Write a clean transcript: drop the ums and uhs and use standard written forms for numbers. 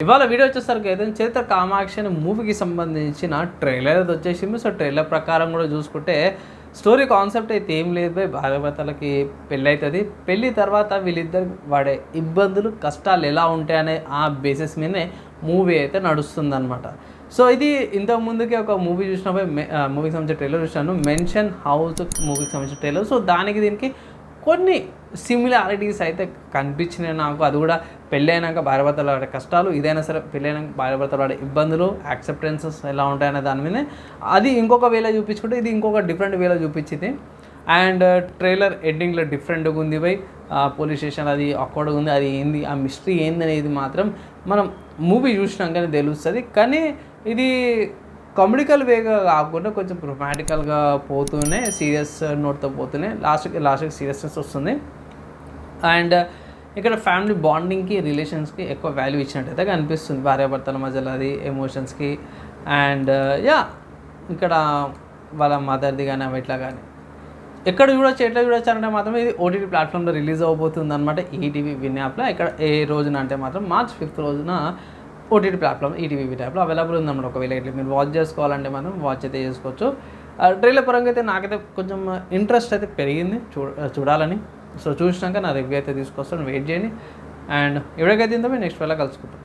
ఇవాళ వీడియో వచ్చేసరికి అయితే చరిత్ర కామాక్షి అనే మూవీకి సంబంధించిన ట్రైలర్ అది వచ్చేసింది. సో ట్రైలర్ ప్రకారం కూడా చూసుకుంటే స్టోరీ కాన్సెప్ట్ అయితే ఏం లేదు భయ్. భార్యాభర్తలకి పెళ్ళి అవుతుంది. పెళ్ళి తర్వాత వీళ్ళిద్దరు వాడే ఇబ్బందులు కష్టాలు ఎలా ఉంటాయనే ఆ బేసిస్ మీదనే మూవీ అయితే నడుస్తుందన్నమాట. సో ఇది ఇంతకు ముందుకే ఒక మూవీ చూసినప్పుడు మూవీకి సంబంధించిన ట్రైలర్ చూసాను, మెన్షన్ హౌస్ మూవీకి సంబంధించిన ట్రైలర్. సో దానికి దీనికి కొన్ని సిమిలారిటీస్ అయితే కనిపించినాయి నాకు. అది కూడా పెళ్ళైనాక భార్యాభర్తలు పడే కష్టాలు, ఇదైనా సరే పెళ్ళైనాక భార్యాభర్తలు పడే ఇబ్బందులు, యాక్సెప్టెన్సెస్ ఎలా ఉంటాయనే దాని మీదే అది ఇంకొక వేలో చూపించుకుంటే ఇది ఇంకొక డిఫరెంట్ వేలో చూపించింది. అండ్ ట్రైలర్ ఎండింగ్లో డిఫరెంట్గా ఉంది బై. పోలీస్ స్టేషన్ అది అక్కడగా ఉంది, అది ఏంది ఆ మిస్టరీ ఏంది అనేది మాత్రం మనం మూవీ చూసినాకనే తెలుస్తుంది. కానీ ఇది కామెడికల్ వేగా కాకుండా కొంచెం రొమాంటికల్గా పోతూనే సీరియస్ నోట్తో పోతూనే లాస్ట్కి సీరియస్నెస్ వస్తుంది. అండ్ ఇక్కడ ఫ్యామిలీ బాండింగ్కి రిలేషన్స్కి ఎక్కువ వాల్యూ ఇచ్చినట్టయితే కనిపిస్తుంది, భార్యాభర్తల మధ్యలో అది ఎమోషన్స్కి. అండ్ ఇక్కడ వాళ్ళ మదర్ది కానీ అవి ఇట్లా కానీ ఎట్లా చూడొచ్చు అంటే మాత్రం ఇది ఓటీటీ ప్లాట్ఫామ్లో రిలీజ్ అవబోతుంది అనమాట. ఈటీవీ విన్ యాప్లో ఇక్కడ ఏ రోజున అంటే మాత్రం March 5th రోజున ఓటీటీ ప్లాట్ఫామ్ ఈటీవీ విన్ యాప్లో అవైలబుల్ ఉందన్నమాట. ఒకవేళ ఇట్లా మీరు వాచ్ చేసుకోవాలంటే మాత్రం వాచ్ అయితే చేసుకోవచ్చు. ట్రైలర్ పరంగా అయితే నాకైతే కొంచెం ఇంట్రెస్ట్ అయితే పెరిగింది చూడాలని. సో చూసినాక నా రివ్యూ అయితే తీసుకొస్తాను, వెయిట్ చేయండి. అండ్ ఎవరికైతే ఇంతో నెక్స్ట్ వేళ కలుసుకుంటాం.